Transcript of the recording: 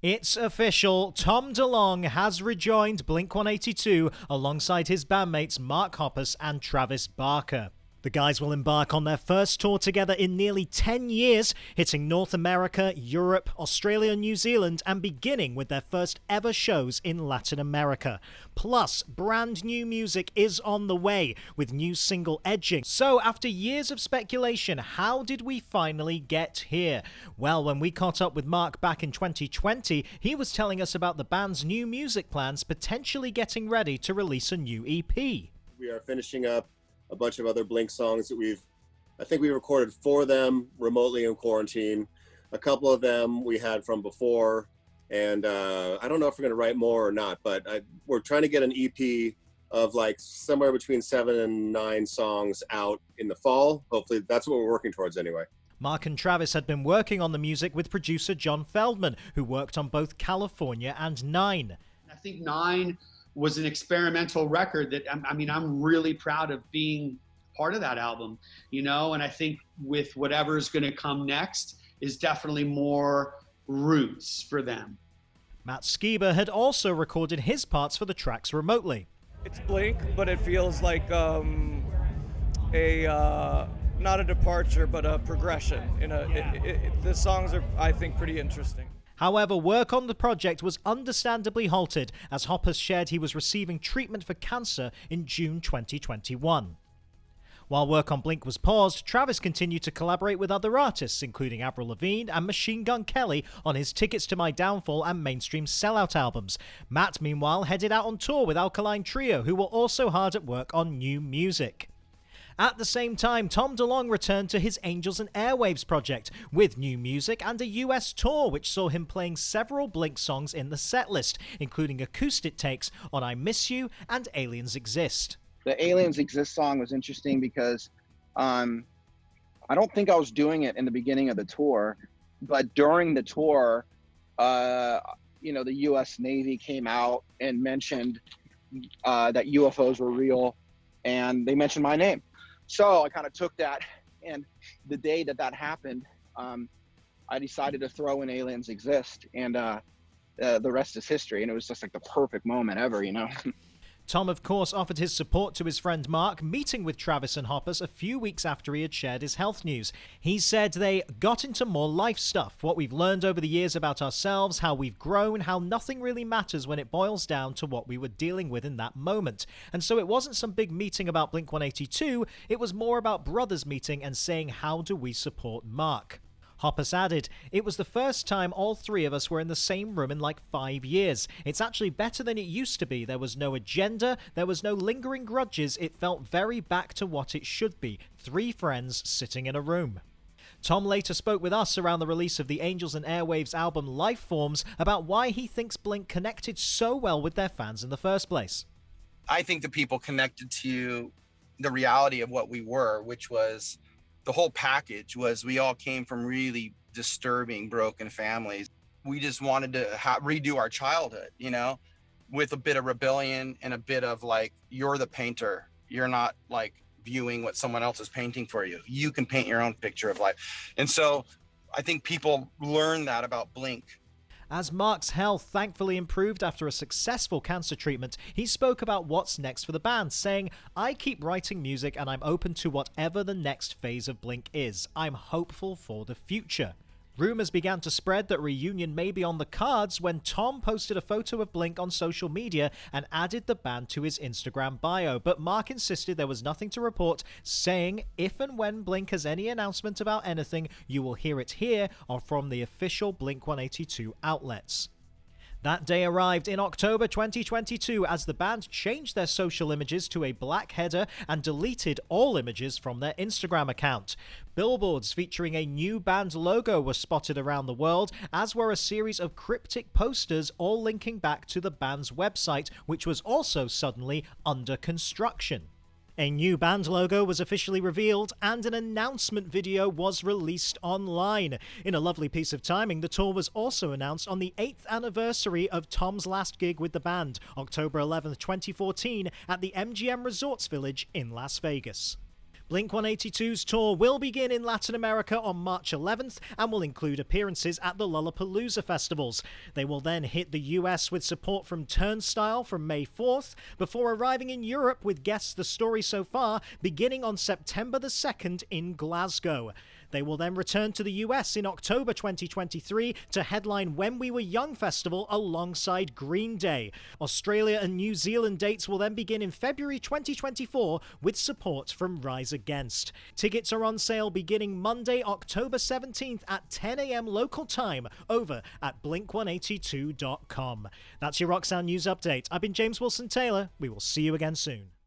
It's official, Tom DeLonge has rejoined Blink-182 alongside his bandmates Mark Hoppus and Travis Barker. The guys will embark on their first tour together in nearly 10 years, hitting North America, Europe, Australia, New Zealand, and beginning with their first ever shows in Latin America. Plus, brand new music is on the way, with new single Edging. So, after years of speculation, how did we finally get here? Well, when we caught up with Mark back in 2020, he was telling us about the band's new music plans, potentially getting ready to release a new EP. We are finishing up a bunch of other Blink songs that I think we recorded 4 of them remotely in quarantine. A couple of them we had from before, and I don't know if we're gonna write more or not, but we're trying to get an EP of like somewhere between 7 and 9 songs out in the fall. Hopefully that's what we're working towards anyway. Mark and Travis had been working on the music with producer John Feldman, who worked on both California and 9. I think 9 was an experimental record that, I'm really proud of being part of that album, and I think with whatever's going to come next is definitely more roots for them. Matt Skiba had also recorded his parts for the tracks remotely. It's Blink, but it feels like not a departure, but a progression. The songs are, I think, pretty interesting. However, work on the project was understandably halted as Hoppus shared he was receiving treatment for cancer in June 2021. While work on Blink was paused, Travis continued to collaborate with other artists, including Avril Lavigne and Machine Gun Kelly, on his Tickets to My Downfall and Mainstream Sellout albums. Matt, meanwhile, headed out on tour with Alkaline Trio, who were also hard at work on new music. At the same time, Tom DeLonge returned to his Angels and Airwaves project with new music and a US tour, which saw him playing several Blink songs in the setlist, including acoustic takes on I Miss You and Aliens Exist. The Aliens Exist song was interesting because I don't think I was doing it in the beginning of the tour, but during the tour, the US Navy came out and mentioned that UFOs were real, and they mentioned my name. So I kind of took that, and the day that happened, I decided to throw in Aliens Exist, and the rest is history, and it was just like the perfect moment ever, Tom, of course, offered his support to his friend Mark, meeting with Travis and Hoppus a few weeks after he had shared his health news. He said they got into more life stuff, what we've learned over the years about ourselves, how we've grown, how nothing really matters when it boils down to what we were dealing with in that moment. And so it wasn't some big meeting about Blink-182, it was more about brothers meeting and saying, how do we support Mark? Hoppus added, it was the first time all 3 of us were in the same room in like 5 years. It's actually better than it used to be. There was no agenda, there was no lingering grudges. It felt very back to what it should be. 3 friends sitting in a room. Tom later spoke with us around the release of the Angels and Airwaves album Lifeforms about why he thinks Blink connected so well with their fans in the first place. I think the people connected to the reality of what we were, which was the whole package was we all came from really disturbing, broken families. We just wanted to redo our childhood, with a bit of rebellion and a bit of like, you're the painter. You're not like viewing what someone else is painting for you. You can paint your own picture of life. And so I think people learn that about Blink. As Mark's health thankfully improved after a successful cancer treatment, he spoke about what's next for the band, saying, I keep writing music and I'm open to whatever the next phase of Blink is. I'm hopeful for the future. Rumors began to spread that reunion may be on the cards when Tom posted a photo of Blink on social media and added the band to his Instagram bio, but Mark insisted there was nothing to report, saying, if and when Blink has any announcement about anything, you will hear it here or from the official Blink-182 outlets. That day arrived in October 2022 as the band changed their social images to a black header and deleted all images from their Instagram account. Billboards featuring a new band logo were spotted around the world, as were a series of cryptic posters all linking back to the band's website, which was also suddenly under construction. A new band logo was officially revealed and an announcement video was released online. In a lovely piece of timing, the tour was also announced on the 8th anniversary of Tom's last gig with the band, October 11th, 2014, at the MGM Resorts Village in Las Vegas. Blink-182's tour will begin in Latin America on March 11th and will include appearances at the Lollapalooza festivals. They will then hit the US with support from Turnstile from May 4th, before arriving in Europe with Guess the Story So Far beginning on September the 2nd in Glasgow. They will then return to the US in October 2023 to headline When We Were Young Festival alongside Green Day. Australia and New Zealand dates will then begin in February 2024 with support from Rise Against. Tickets are on sale beginning Monday, October 17th at 10 a.m. local time over at blink182.com. That's your Rock Sound News Update. I've been James Wilson Taylor. We will see you again soon.